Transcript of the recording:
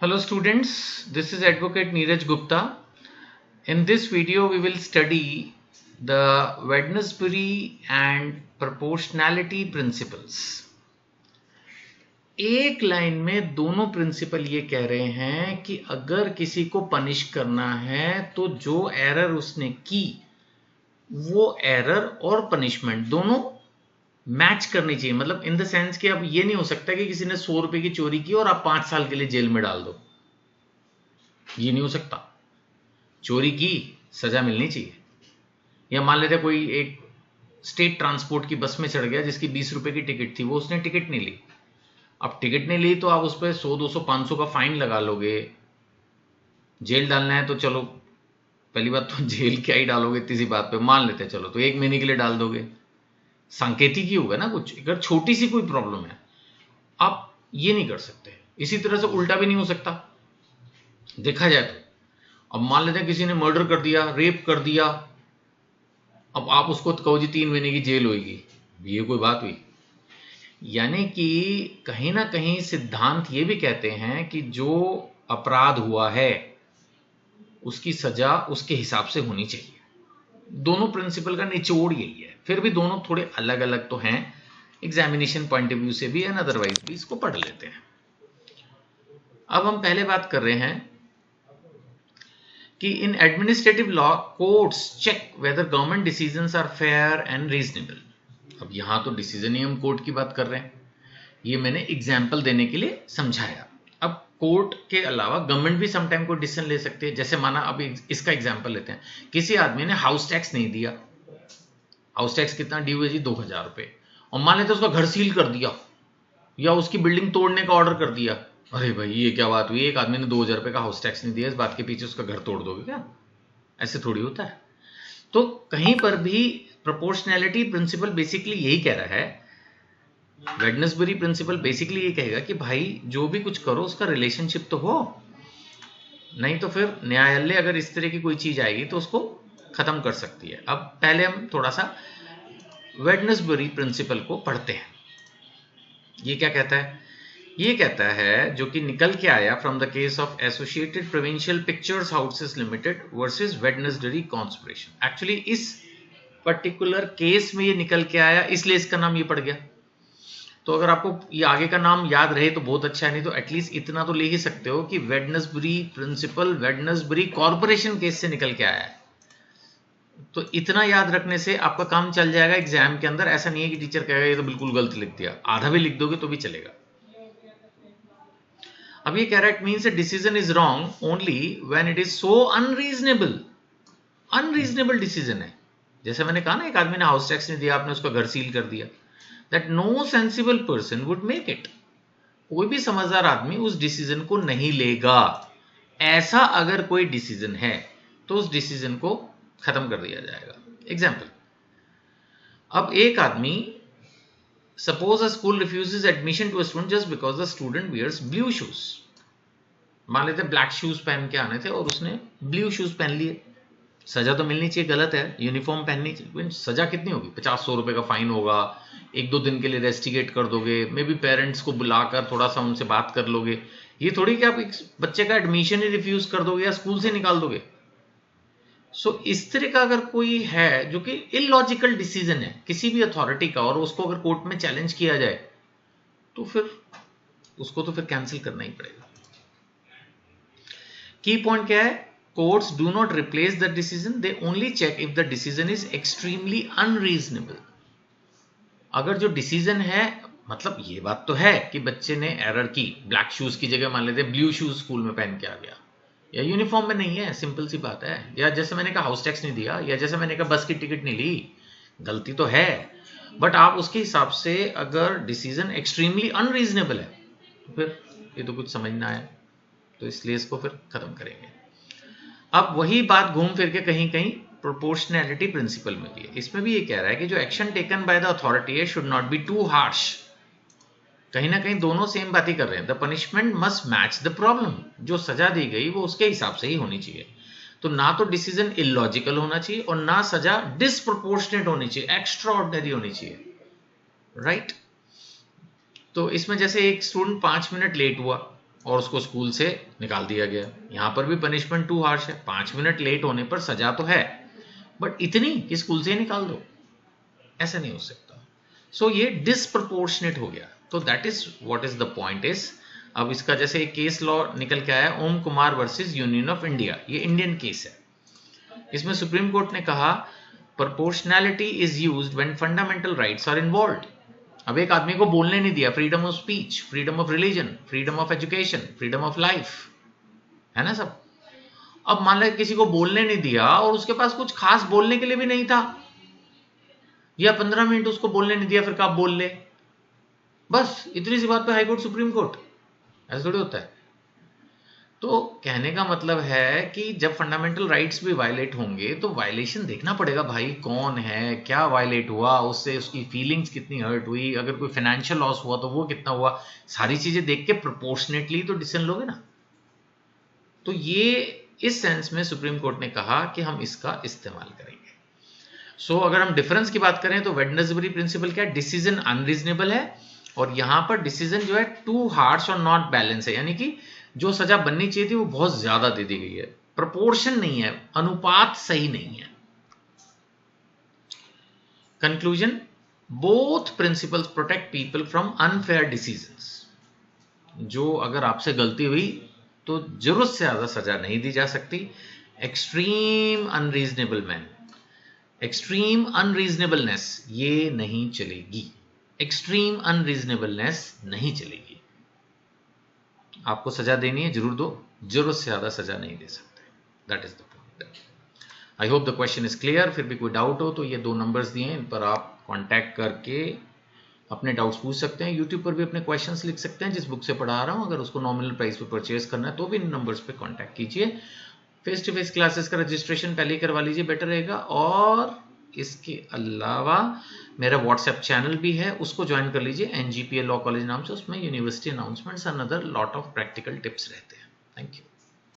Hello students, this is Advocate Neeraj Gupta. In this video we will study the Wednesbury and proportionality principles. एक line में दोनों principal ये कह रहे हैं कि अगर किसी को पनिश करना है तो जो एरर उसने की वो एरर और पनिशमेंट दोनों मैच करनी चाहिए। मतलब इन द सेंस कि अब ये नहीं हो सकता कि किसी ने 100 रुपए की चोरी की और आप 5 साल के लिए जेल में डाल दो, ये नहीं हो सकता। चोरी की सजा मिलनी चाहिए। या मान लेते कोई एक स्टेट ट्रांसपोर्ट की बस में चढ़ गया जिसकी 20 रुपए की टिकट थी, वो उसने टिकट नहीं ली। अब टिकट नहीं ली तो आप उस पर 100, 200, 500 का फाइन लगा लोगे। जेल डालना है तो चलो, पहली बात तो जेल क्या ही डालोगे इतनी सी बात पे, मान लेते चलो तो 1 महीने के लिए डाल दोगे, सांकेतिक ही होगा ना कुछ। अगर छोटी सी कोई प्रॉब्लम है आप ये नहीं कर सकते। इसी तरह से उल्टा भी नहीं हो सकता देखा जाए तो। अब मान लेते हैं किसी ने मर्डर कर दिया, रेप कर दिया, अब आप उसको कहो जी 3 महीने की जेल होगी, ये कोई बात हुई? यानी कि कहीं ना कहीं सिद्धांत ये भी कहते हैं कि जो अपराध हुआ है उसकी सजा उसके हिसाब से होनी चाहिए। दोनों प्रिंसिपल का निचोड़ यही है। फिर भी दोनों थोड़े अलग अलग तो हैं एग्जामिनेशन पॉइंट ऑफ व्यू से भी एंड अदरवाइज भी, इसको पढ़ लेते हैं। अब हम पहले बात कर रहे हैं कि इन administrative law courts check whether government decisions are fair and reasonable. अब यहां तो डिसीजन ही हम कोर्ट की बात कर रहे हैं, ये मैंने एग्जाम्पल देने के लिए समझाया। अब कोर्ट के अलावा गवर्नमेंट भी समटाइम कोई डिसीजन ले सकती है। जैसे माना अभी इसका एग्जाम्पल लेते हैं, किसी आदमी ने हाउस टैक्स नहीं दिया। हाउस टैक्स कितना ड्यू है जी? 2000 रुपए। और मान लेते उसका घर सील कर दिया या उसकी बिल्डिंग तोड़ने का ऑर्डर कर दिया। अरे भाई ये क्या बात हुई, एक आदमी ने 2000 रुपए का हाउस टैक्स नहीं दिया, इस बात के पीछे उसका घर तोड़ दोगे क्या? ऐसे थोड़ी होता है। तो कहीं पर भी प्रोपोर्शनैलिटी प्रिंसिपल बेसिकली यही कह रहा है, वेडनेसबरी प्रिंसिपल बेसिकली ये कहेगा कि भाई जो भी कुछ करो उसका रिलेशनशिप तो हो, नहीं तो फिर न्यायालय अगर इस तरह की कोई चीज आएगी तो उसको खत्म कर सकती है। अब पहले हम थोड़ा सा वेडनेसबरी प्रिंसिपल को पढ़ते हैं। ये क्या कहता है? ये कहता है, जो कि निकल के आया from the case of associated provincial pictures houses limited versus Wednesbury conspiration. Actually इस पर्टिकुलर केस में ये निकल के आया, इसलिए इसका नाम ये पड़ गया। तो अगर आपको ये आगे का नाम याद रहे तो बहुत अच्छा है, नहीं तो एटलीस्ट इतना तो ले ही सकते हो कि वेडनेसबरी प्रिंसिपल वेडनेसबरी कॉर्पोरेशन केस से निकल के आया है। तो इतना याद रखने से आपका काम चल जाएगा एग्जाम के अंदर। ऐसा नहीं है कि टीचर कहेगा ये तो बिल्कुल गलत लिख दिया, आधा भी लिख दोगे तो भी चलेगा। अब ये कह रहा है, it means a decision is wrong only when it is so unreasonable. Unreasonable decision है। जैसे मैंने कहा ना, एक आदमी ने हाउस टैक्स नहीं दिया, आपने उसका घर सील कर दिया, that no sensible person would make it. कोई भी समझदार आदमी उस डिसीजन को नहीं लेगा। ऐसा अगर कोई डिसीजन है तो उस डिसीजन को खत्म कर दिया जाएगा। एग्जाम्पल, अब एक आदमी, suppose a school refuses admission to a student just because the student wears blue shoes. मान लेते ब्लैक शूज पहन के आने थे और उसने ब्लू शूज पहन लिए। सजा तो मिलनी चाहिए, गलत है, यूनिफॉर्म पहननी चाहिए। सजा कितनी होगी? 50-100 रुपए का फाइन होगा, 1-2 दिन के लिए रेस्टिगेट कर दोगे, मे बी पेरेंट्स को बुलाकर थोड़ा सा उनसे बात कर लोगे। ये थोड़ी कि आप एक बच्चे का एडमिशन ही रिफ्यूज कर दोगे या स्कूल से निकाल दोगे। सो इस तरह का अगर कोई है जो कि इलॉजिकल डिसीजन है किसी भी अथॉरिटी का, और उसको अगर कोर्ट में चैलेंज किया जाए तो फिर उसको तो फिर कैंसिल करना ही पड़ेगा। की पॉइंट क्या है? Courts do not replace the decision, they only check if the decision is extremely unreasonable. अगर जो डिसीजन है, मतलब ये बात तो है कि बच्चे ने एरर की, ब्लैक शूज की जगह मान लेते ब्लू शूज स्कूल में पहन के आ गया, या यूनिफॉर्म में नहीं है, सिंपल सी बात है, या जैसे मैंने कहा हाउस टैक्स नहीं दिया, या जैसे मैंने कहा बस की टिकट नहीं ली, गलती तो है, बट आप उसके हिसाब से अगर डिसीजन एक्सट्रीमली अनरीजनेबल है तो फिर ये तो कुछ समझ ना आए, तो इसलिए इसको फिर खत्म करेंगे। अब वही बात घूम फिर के कहीं कहीं प्रोपोर्शनैलिटी प्रिंसिपल में भी है। इसमें भी ये कह रहा है कि जो action taken by the authority है should not be too harsh. कहीं ना कहीं दोनों सेम बात ही कर रहे हैं। The punishment must match the problem. जो सजा दी गई वो उसके हिसाब से ही होनी चाहिए। तो ना तो डिसीजन इलॉजिकल होना चाहिए और ना सजा डिसप्रोपोर्शनेट होनी चाहिए, एक्स्ट्रा ऑर्डिनरी होनी चाहिए, राइट? तो इसमें जैसे एक स्टूडेंट 5 मिनट लेट हुआ और उसको स्कूल से निकाल दिया गया। यहां पर भी पनिशमेंट टू हार्श है, 5 मिनट लेट होने पर सजा तो है, बट इतनी कि स्कूल से ही निकाल दो, ऐसा नहीं हो सकता। सो ये डिसप्रपोर्शनेट हो गया। तो that is what is the point is. अब इसका जैसे एक केस लॉ निकल के आया, Om Kumar versus union of India, ये इंडियन केस है। इसमें सुप्रीम कोर्ट ने कहा proportionality is used when fundamental rights are involved. अब एक आदमी को बोलने नहीं दिया, freedom of speech, freedom of religion, freedom of education, freedom of life, है ना सब। अब मान लो किसी को बोलने नहीं दिया और उसके पास कुछ खास बोलने के लिए भी नहीं था, या 15 मिनट उसको बोलने नहीं दिया, फिर कब बोल ले, बस इतनी सी बात पे हाईकोर्ट सुप्रीम कोर्ट, ऐसा थोड़ी होता है। तो कहने का मतलब है कि जब फंडामेंटल राइट्स भी वायलेट होंगे तो वायलेशन देखना पड़ेगा भाई, कौन है, क्या वायलेट हुआ, उससे उसकी फीलिंग्स कितनी हर्ट हुई, अगर कोई फाइनेंशियल लॉस हुआ तो वो कितना हुआ, सारी चीजें देख के प्रोपोर्शनेटली तो डिसीजन लोगे ना। तो ये इस सेंस में सुप्रीम कोर्ट ने कहा कि हम इसका इस्तेमाल करेंगे। सो अगर हम डिफरेंस की बात करें तो वेडनेसबरी प्रिंसिपल क्या है, डिसीजन अनरीजनेबल है, और यहां पर डिसीजन जो है टू हार्श और नॉट बैलेंस है, यानी कि जो सजा बननी चाहिए थी वो बहुत ज्यादा दे दी गई है, प्रोपोर्शन नहीं है, अनुपात सही नहीं है। Conclusion, both principles protect people from unfair decisions. जो अगर आपसे गलती हुई तो जरूरत से ज्यादा सजा नहीं दी जा सकती। एक्सट्रीम अनरीजनेबल एक्सट्रीम अनरीजनेबलनेस ये नहीं चलेगी, एक्सट्रीम अनरीजनेबलनेस नहीं चलेगी। आपको सजा देनी है जरूर दो, जरूरत से ज्यादा सजा नहीं दे सकते, that is the point. I hope the question is clear. फिर भी कोई डाउट हो तो ये 2 नंबर्स दिए हैं, इन पर आप कांटेक्ट करके अपने डाउट्स पूछ सकते हैं। यूट्यूब पर भी अपने क्वेश्चंस लिख सकते हैं, जिस बुक से पढ़ा रहा हूं, अगर उसको नॉमिनल प्राइस पे परचेज करना है तो भी इन नंबर्स पे कांटेक्ट कीजिए। फेस टू फेस क्लासेस का रजिस्ट्रेशन पहले ही करवा लीजिए, बेटर रहेगा। और इसके अलावा मेरा व्हाट्सएप चैनल भी है, उसको ज्वाइन कर लीजिए, NGPL लॉ कॉलेज नाम से। उसमें university announcements and other lot of practical tips रहते हैं। Thank you.